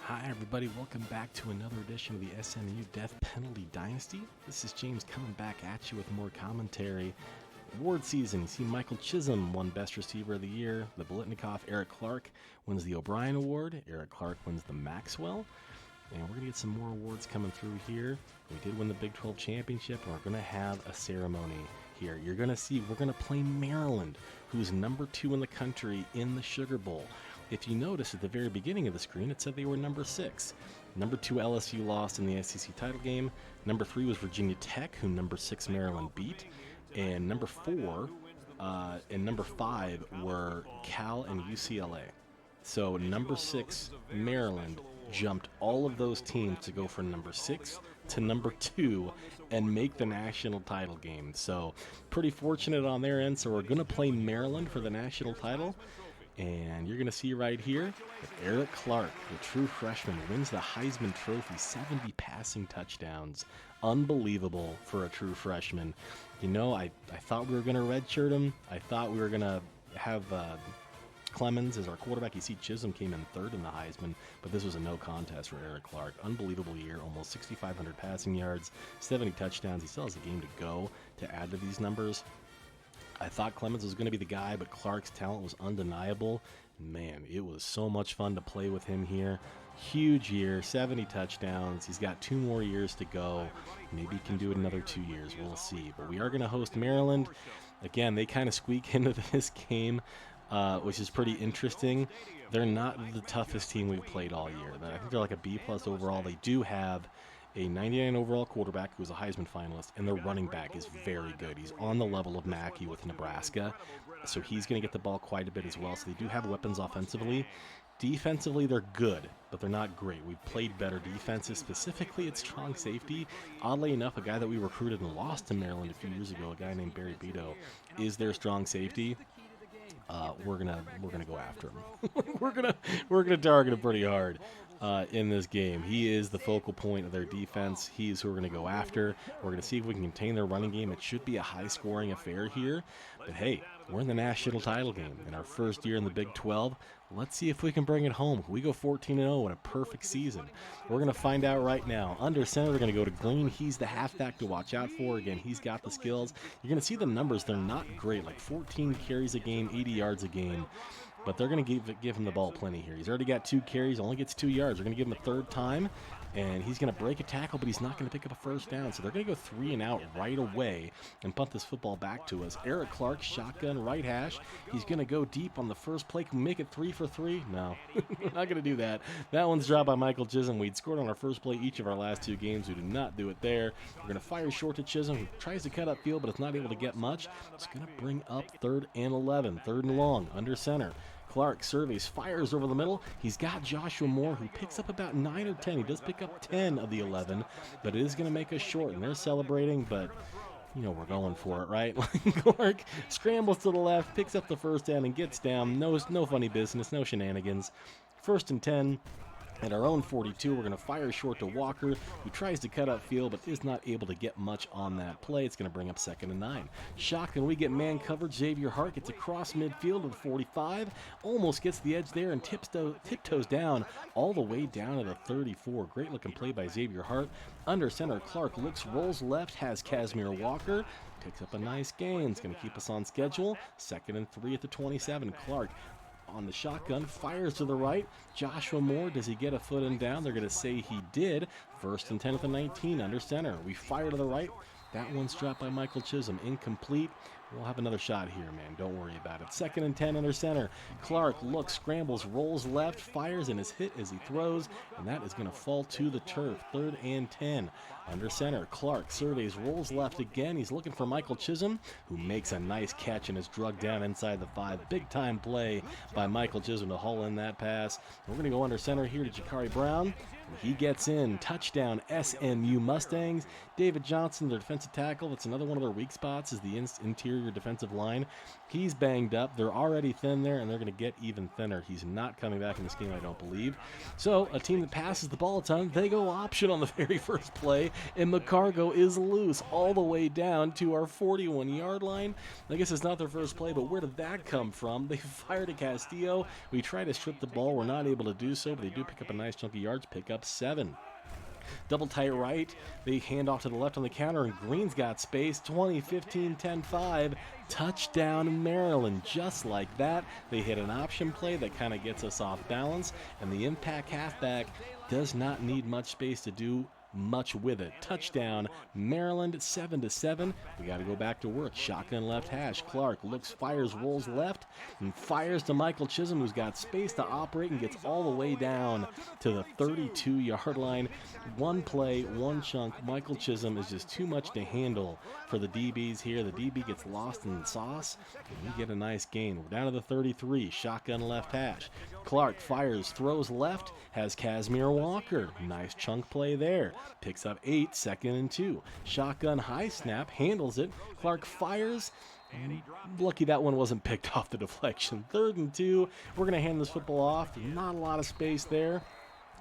Hi everybody, welcome back to another edition of the SMU Death Penalty Dynasty. This is James coming back at you with more commentary. Award season, you see Michael Chisholm won Best Receiver of the Year. The Bolitnikoff, Eric Clark wins the O'Brien Award. Eric Clark wins the Maxwell. And we're going to get some more awards coming through here. We did win the Big 12 Championship, and we're going to have a ceremony here. You're going to see, we're going to play Maryland, who's number 2 in the country in the Sugar Bowl. If you notice at the very beginning of the screen, it said they were number 6. Number 2 LSU lost in the SEC title game. Number 3 was Virginia Tech, who number 6 Maryland beat. And number 4 and number 5 were Cal and UCLA. So number 6 Maryland jumped all of those teams to go from number 6 to number 2 and make the national title game. So pretty fortunate on their end. So we're going to play Maryland for the national title. And you're going to see right here that Eric Clark, the true freshman, wins the Heisman Trophy, 70 passing touchdowns. Unbelievable for a true freshman. You know, I thought we were going to redshirt him. I thought we were going to have Clemens as our quarterback. You see Chisholm came in 3rd in the Heisman, but this was a no contest for Eric Clark. Unbelievable year, almost 6,500 passing yards, 70 touchdowns. He still has a game to go to add to these numbers. I thought Clemens was going to be the guy, but Clark's talent was undeniable. Man, it was so much fun to play with him here. Huge year, 70 touchdowns. He's got 2 more years to go. Maybe he can do it another 2 years. We'll see. But we are going to host Maryland. Again, they kind of squeak into this game, which is pretty interesting. They're not the toughest team we've played all year. I think they're like a B+ overall. They do have a 99 overall quarterback who's a Heisman finalist, and their running back is very good. He's on the level of Mackey with Nebraska, so he's going to get the ball quite a bit as well. So they do have weapons offensively. Defensively, they're good, but they're not great. We've played better defenses, specifically at strong safety. Oddly enough, a guy that we recruited and lost to Maryland a few years ago, a guy named Barry Beto, is their strong safety. We're gonna go after him. we're gonna target him pretty hard in this game. He is the focal point of their defense. He's who we're gonna go after. We're gonna see if we can contain their running game. It should be a high-scoring affair here. But hey, we're in the national title game in our first year in the Big 12. Let's see if we can bring it home. We go 14-0 in a perfect season. We're going to find out right now. Under center, they're going to go to Green. He's the halfback to watch out for. Again, he's got the skills. You're going to see the numbers. They're not great, like 14 carries a game, 80 yards a game. But they're going to give him the ball plenty here. He's already got 2 carries, only gets 2 yards. They're going to give him a 3rd time, and he's going to break a tackle, but he's not going to pick up a first down. So they're going to go 3 and out right away and punt this football back to us. Eric Clark, shotgun, right hash. He's going to go deep on the first play. Can we make it 3 for 3? No, we're not going to do that. That one's dropped by Michael Chisholm. We'd scored on our first play each of our last 2 games. We did not do it there. We're going to fire short to Chisholm, who tries to cut up field, but it's not able to get much. It's going to bring up 3rd and 11, 3rd and long, under center. Clark surveys, fires over the middle. He's got Joshua Moore, who picks up about 9 or 10. He does pick up 10 of the 11, but it is going to make us short, and they're celebrating, but you know we're going for it, right? Clark scrambles to the left, picks up the first down, and gets down. No funny business, no shenanigans. 1st and 10. At our own 42, we're going to fire short to Walker, who tries to cut up field but is not able to get much on that play. It's going to bring up 2nd and 9. Shotgun, we get man coverage. Xavier Hart gets across midfield to the 45, almost gets the edge there and tiptoes down all the way down to the 34. Great looking play by Xavier Hart. Under center, Clark looks, rolls left, has Casimir Walker. Picks up a nice gain. It's going to keep us on schedule. 2nd and 3 at the 27. Clark on the shotgun, fires to the right. Joshua Moore, does he get a foot in down? They're going to say he did. 1st and 10 at the 19, under center. We fire to the right. That one's dropped by Michael Chisholm, incomplete. We'll have another shot here, man. Don't worry about it. 2nd and 10 under center. Clark looks, scrambles, rolls left, fires, and is hit as he throws, and that is going to fall to the turf. 3rd and 10 under center. Clark surveys, rolls left again. He's looking for Michael Chisholm, who makes a nice catch and is drugged down inside the 5. Big-time play by Michael Chisholm to haul in that pass. We're going to go under center here to Jakari Brown. He gets in. Touchdown, SMU Mustangs. David Johnson, their defensive tackle. That's another one of their weak spots, is the interior interior defensive line. He's banged up. They're already thin there, and they're going to get even thinner. He's not coming back in this game, I don't believe. So a team that passes the ball a ton, they go option on the very first play, and McCargo is loose all the way down to our 41-yard line. I guess it's not their first play, but where did that come from? They fire to Castillo. We try to strip the ball. We're not able to do so, but they do pick up a nice chunk of yards, pick up 7. Double tight right. They hand off to the left on the counter, and Green's got space. 20, 15, 10, 5. Touchdown Maryland. Just like that. They hit an option play that kind of gets us off balance, and the impact halfback does not need much space to do much with it. Touchdown Maryland, 7-7. We got to go back to work. Shotgun left hash. Clark looks, fires, rolls left, and fires to Michael Chisholm, who's got space to operate and gets all the way down to the 32-yard line. One play, one chunk. Michael Chisholm is just too much to handle for the DBs here. The DB gets lost in the sauce, and we get a nice gain. We're down to the 33. Shotgun left hash. Clark fires, throws left, has Casimir Walker. Nice chunk play there. Picks up 8, 2nd and 2. Shotgun high snap, handles it. Clark fires. Lucky that one wasn't picked off the deflection. 3rd and 2. We're going to hand this football off. Not a lot of space there.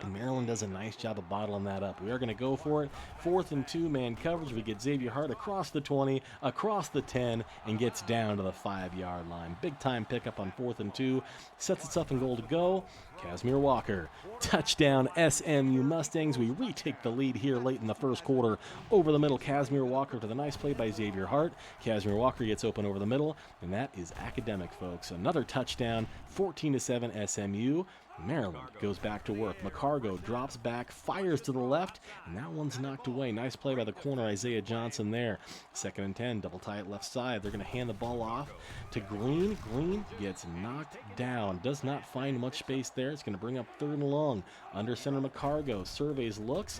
And Maryland does a nice job of bottling that up. We are going to go for it. 4th and 2 man coverage. We get Xavier Hart across the 20, across the 10, and gets down to the 5-yard line. Big time pickup on 4th and 2. Sets us up in goal to go. Casimir Walker. Touchdown SMU Mustangs. We retake the lead here late in the first quarter. Over the middle, Casimir Walker to the nice play by Xavier Hart. Casimir Walker gets open over the middle, and that is academic, folks. Another touchdown, 14-7 SMU. Maryland goes back to work. McCargo drops back, fires to the left, and that one's knocked away. Nice play by the corner, Isaiah Johnson there. 2nd and 10, double tie at left side. They're going to hand the ball off to Green. Green gets knocked down. Does not find much space there. It's going to bring up 3rd and long. Under center McCargo surveys, looks.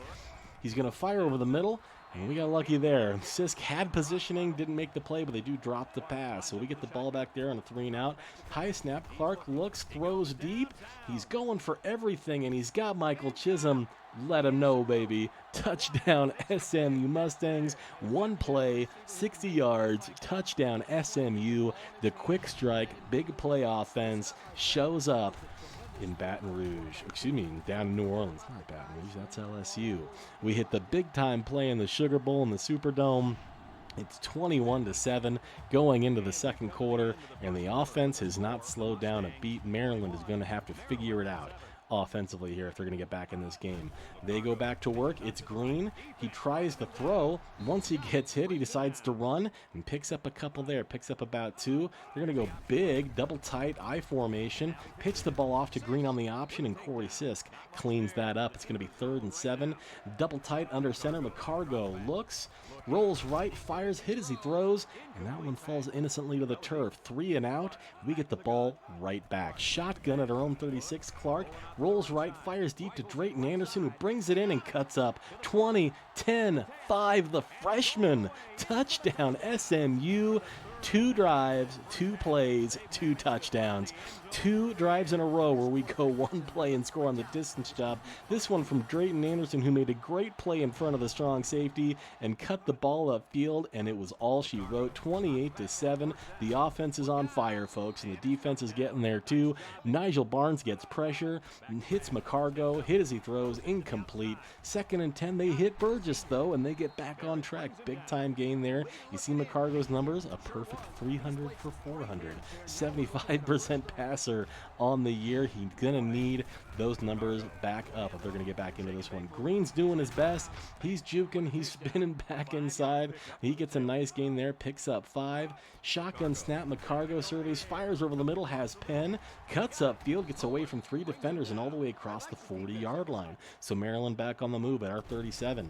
He's going to fire over the middle. And we got lucky there. Sisk had positioning, didn't make the play, but they do drop the pass. So we get the ball back there on a 3-and-out. High snap. Clark looks, throws deep. He's going for everything, and he's got Michael Chisholm. Let him know, baby. Touchdown SMU Mustangs. One play, 60 yards. Touchdown SMU. The quick strike, big play offense shows up in Baton Rouge, down in New Orleans. Not Baton Rouge, that's LSU. We hit the big time play in the Sugar Bowl in the Superdome. It's 21-7 going into the second quarter, and the offense has not slowed down a beat. Maryland is going to have to figure it out offensively here if they're going to get back in this game. They go back to work. It's Green. He tries to throw. Once he gets hit, he decides to run and picks up a couple there. Picks up about 2. They're going to go big, double tight, I formation. Pitch the ball off to Green on the option, and Corey Sisk cleans that up. It's going to be 3rd and 7. Double tight under center. McCargo looks, rolls right, fires, hit as he throws, and that one falls innocently to the turf. 3 and out. We get the ball right back. Shotgun at our own 36. Clark rolls right, fires deep to Drayton Anderson, who brings it in and cuts up. 20, 10, 5, the freshman. Touchdown SMU. 2 drives, 2 plays, 2 touchdowns. 2 drives in a row where we go 1 play and score on the distance job. This one from Drayton Anderson, who made a great play in front of the strong safety and cut the ball upfield, and it was all she wrote. 28-7. The offense is on fire, folks, and the defense is getting there too. Nigel Barnes gets pressure and hits McCargo. Hit as he throws, incomplete. 2nd and 10. They hit Burgess, though, and they get back on track. Big time gain there. You see McCargo's numbers, a perfect 300 for 400. 75% passer on the year. He's going to need those numbers back up if they're going to get back into this one. Green's doing his best. He's juking. He's spinning back inside. He gets a nice gain there. Picks up 5. Shotgun snap. McCargo surveys. Fires over the middle. Has Penn. Cuts up field. Gets away from 3 defenders and all the way across the 40-yard line. So Maryland back on the move at our 37.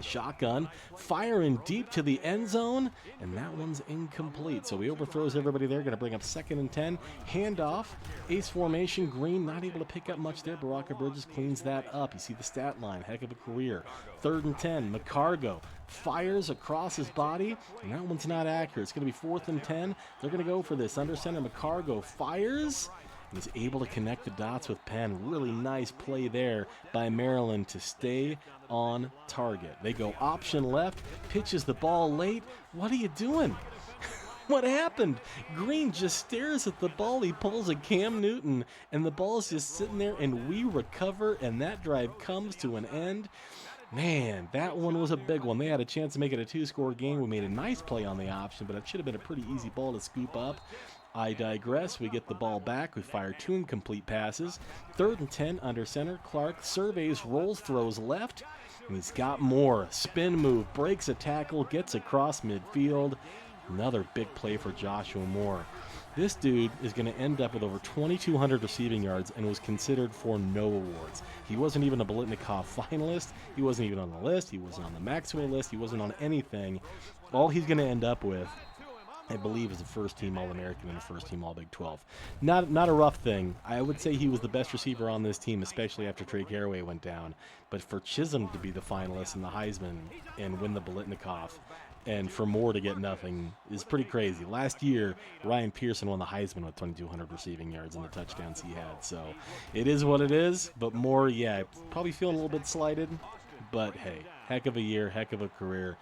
Shotgun, firing deep to the end zone, and that one's incomplete. So he overthrows everybody there. Going to bring up 2nd and 10. Handoff, ace formation. Green not able to pick up much there. Baraka Bridges cleans that up. You see the stat line. Heck of a career. 3rd and 10. McCargo fires across his body, and that one's not accurate. It's going to be 4th and 10. They're going to go for this. Under center, McCargo fires and is able to connect the dots with Penn. Really nice play there by Maryland to stay on target. They go option left, pitches the ball late. What are you doing? What happened? Green just stares at the ball. He pulls a Cam Newton, and the ball's just sitting there, and we recover, and that drive comes to an end. Man, that one was a big one. They had a chance to make it a two-score game. We made a nice play on the option, but it should have been a pretty easy ball to scoop up. I digress. We get the ball back. We fire 2 incomplete passes. 3rd and 10 under center. Clark surveys, rolls, throws left. And he's got more. Spin move, breaks a tackle, gets across midfield. Another big play for Joshua Moore. This dude is going to end up with over 2,200 receiving yards and was considered for no awards. He wasn't even a Biletnikoff finalist. He wasn't even on the list. He wasn't on the Maxwell list. He wasn't on anything. All he's going to end up with, I believe, is a first-team All-American and a first-team All-Big 12. Not a rough thing. I would say he was the best receiver on this team, especially after Trey Caraway went down. But for Chisholm to be the finalist in the Heisman and win the Biletnikoff, and for Moore to get nothing is pretty crazy. Last year, Ryan Pearson won the Heisman with 2,200 receiving yards and the touchdowns he had. So it is what it is. But Moore, yeah, probably feeling a little bit slighted. But hey, heck of a year, heck of a career.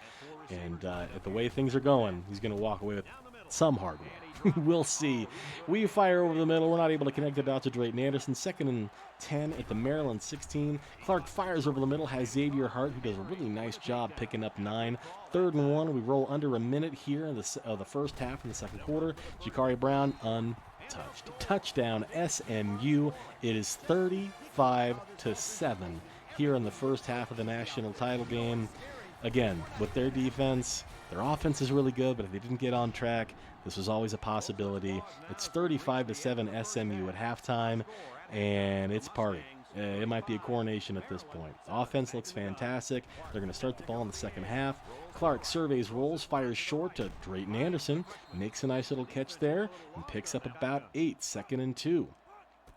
And at the way things are going, he's going to walk away with some hardware. We'll see. We fire over the middle. We're not able to connect it out to Drayton Anderson. 2nd and 10 at the Maryland 16. Clark fires over the middle, has Xavier Hart, who does a really nice job picking up 9. 3rd and 1. We roll under a minute here in the first half in the second quarter. Jakari Brown untouched. Touchdown SMU. It is 35-7 here in the first half of the national title game. Again, with their defense, their offense is really good, but if they didn't get on track, this was always a possibility. It's 35-7 SMU at halftime, and it's party. It might be a coronation at this point. The offense looks fantastic. They're going to start the ball in the second half. Clark surveys, rolls, fires short to Drayton Anderson, makes a nice little catch there, and picks up about 8, 2nd and 2.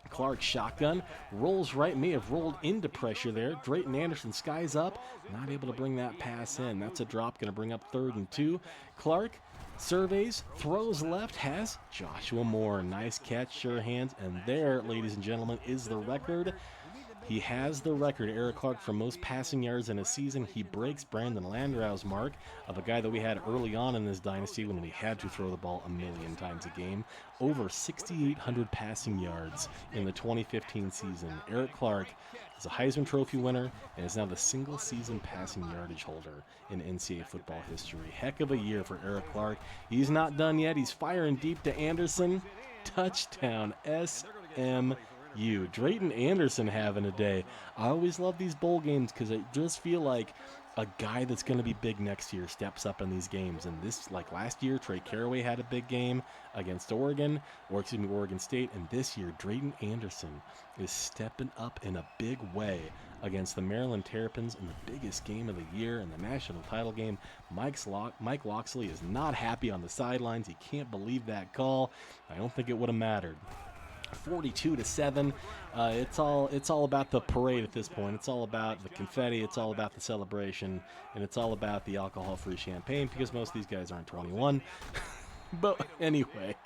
Clark shotgun, rolls right, may have rolled into pressure there. Drayton Anderson skies up, not able to bring that pass in. That's a drop, going to bring up 3rd and 2. Clark surveys, throws left, has Joshua Moore. Nice catch, sure hands, and there, ladies and gentlemen, is the record. He has the record, Eric Clark, for most passing yards in a season. He breaks Brandon Landau's mark of a guy that we had early on in this dynasty when we had to throw the ball a million times a game. Over 6,800 passing yards in the 2015 season. Eric Clark is a Heisman Trophy winner and is now the single-season passing yardage holder in NCAA football history. Heck of a year for Eric Clark. He's not done yet. He's firing deep to Anderson. Touchdown SMU. Drayton Anderson having a day. I always love these bowl games because I just feel like a guy that's going to be big next year steps up in these games. And this, like last year, Trey Caraway had a big game against Oregon State. And this year, Drayton Anderson is stepping up in a big way against the Maryland Terrapins in the biggest game of the year in the national title game. Mike Locksley is not happy on the sidelines. He can't believe that call. I don't think it would have mattered. 42-7. It's all about the parade at this point. It's all about the confetti. It's all about the celebration, and it's all about the alcohol-free champagne because most of these guys aren't 21. But anyway,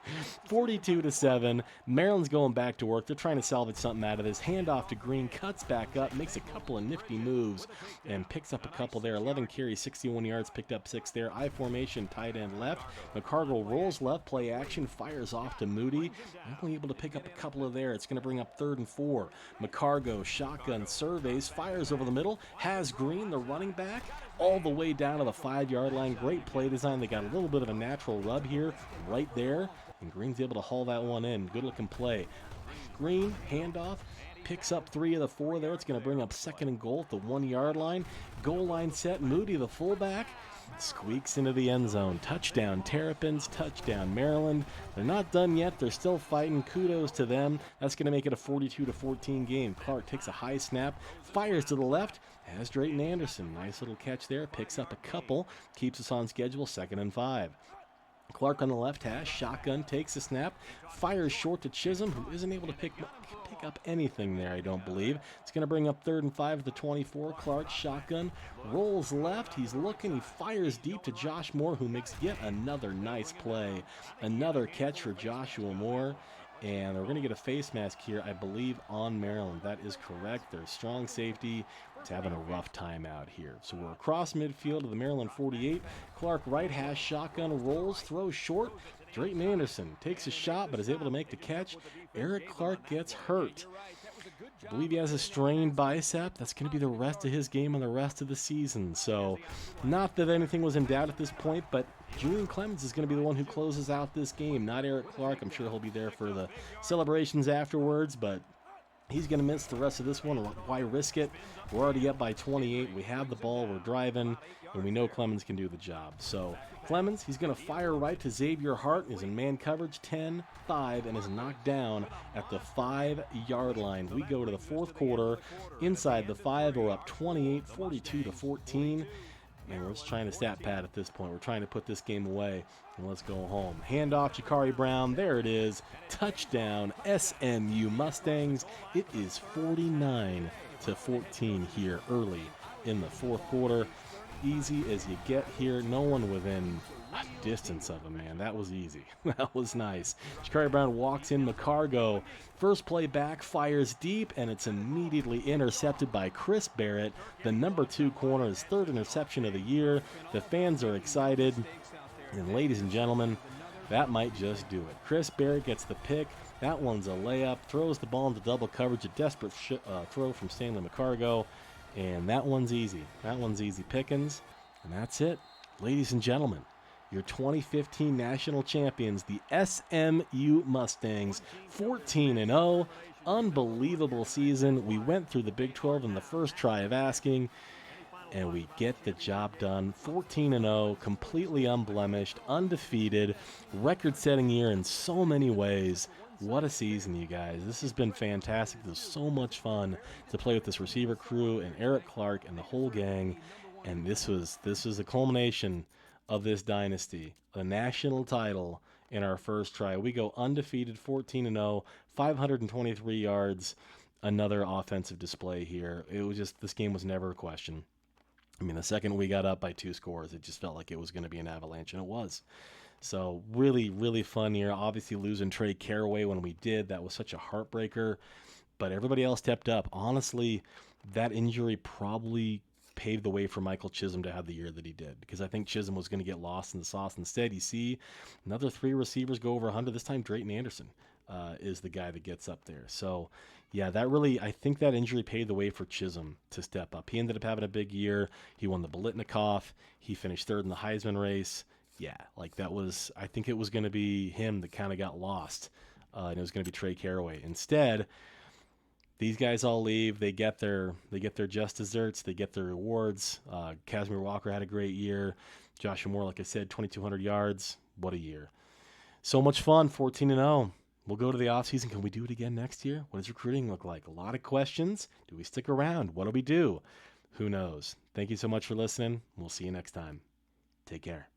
42-7. Maryland's going back to work. They're trying to salvage something out of this. Handoff to Green, cuts back up, makes a couple of nifty moves, and picks up a couple there. 11 carries, 61 yards, picked up 6 there. I formation, tight end left. McCargill rolls left, play action, fires off to Moody. Only able to pick up a couple of there. It's going to bring up 3rd and 4. McCargo, shotgun, surveys, fires over the middle, has Green, the running back, all the way down to the 5-yard line. Great play design. They got a little bit of a natural rub here, right there, and Green's able to haul that one in. Good looking play. Green, handoff, picks up 3 of the 4 there. It's going to bring up 2nd and goal at the 1-yard line. Goal line set. Moody, the fullback, squeaks into the end zone. Touchdown Terrapins, touchdown Maryland. They're not done yet. They're still fighting. Kudos to them. That's going to make it a 42-14 game. Clark takes a high snap, fires to the left, has Drayton Anderson. Nice little catch there. Picks up a couple. Keeps us on schedule. 2nd and 5. Clark on the left hash, shotgun, takes a snap, fires short to Chisholm, who isn't able to pick up anything there, I don't believe. It's going to bring up 3rd and 5 at the 24. Clark, shotgun, rolls left. He's looking. He fires deep to Josh Moore, who makes yet another nice play. Another catch for Joshua Moore. And we're going to get a face mask here, I believe, on Maryland. That is correct. Their strong safety is having a rough time out here. So we're across midfield of the Maryland 48. Clark right hash, shotgun, rolls, throws short. Drayton Anderson takes a shot but is able to make the catch. Eric Clark gets hurt. I believe he has a strained bicep. That's going to be the rest of his game and the rest of the season. So not that anything was in doubt at this point, but Julian Clemens is going to be the one who closes out this game, not Eric Clark. I'm sure he'll be there for the celebrations afterwards, but he's going to miss the rest of this one. Why risk it? We're already up by 28. We have the ball. We're driving, and we know Clemens can do the job. So Clemens, he's going to fire right to Xavier Hart. He's in man coverage 10-5 and is knocked down at the 5-yard line. We go to the fourth quarter. Inside the 5, we're up 28, 42-14. And we're just trying to stat pad at this point. We're trying to put this game away, and let's go home. Handoff, Jakari Brown. There it is. Touchdown, SMU Mustangs. It is 49-14 here early in the fourth quarter. Easy as you get here. No one within a distance of him, man. That was easy. That was nice. Jakari Brown walks in. McCargo, first play back, fires deep, and it's immediately intercepted by Chris Barrett, the number 2 corner, his 3rd interception of the year. The fans are excited. And ladies and gentlemen, that might just do it. Chris Barrett gets the pick. That one's a layup. Throws the ball into double coverage. A desperate throw from Stanley McCargo. And that one's easy. That one's easy pickings. And that's it. Ladies and gentlemen, your 2015 national champions, the SMU Mustangs, 14-0. Unbelievable season. We went through the Big 12 in the first try of asking, and we get the job done. 14-0, completely unblemished, undefeated, record-setting year in so many ways. What a season, you guys. This has been fantastic. It was so much fun to play with this receiver crew and Eric Clark and the whole gang. And this was a culmination of this dynasty, a national title in our first try. We go undefeated, 14-0, 523 yards, another offensive display here. It was just, this game was never a question. I mean, the second we got up by 2 scores, it just felt like it was going to be an avalanche, and it was. So really, really fun year. Obviously losing Trey Caraway when we did, that was such a heartbreaker, but everybody else stepped up. Honestly, that injury probably paved the way for Michael Chisholm to have the year that he did, because I think Chisholm was going to get lost in the sauce. Instead, you see another 3 receivers go over 100. This time, Drayton Anderson is the guy that gets up there. So, yeah, I think that injury paved the way for Chisholm to step up. He ended up having a big year. He won the Biletnikoff. He finished 3rd in the Heisman race. Yeah, like I think it was going to be him that kind of got lost, and it was going to be Trey Caraway. Instead, these guys all leave. They get their just desserts. They get their rewards. Casimir Walker had a great year. Joshua Moore, like I said, 2,200 yards. What a year. So much fun, 14-0. We'll go to the offseason. Can we do it again next year? What does recruiting look like? A lot of questions. Do we stick around? What do we do? Who knows? Thank you so much for listening. We'll see you next time. Take care.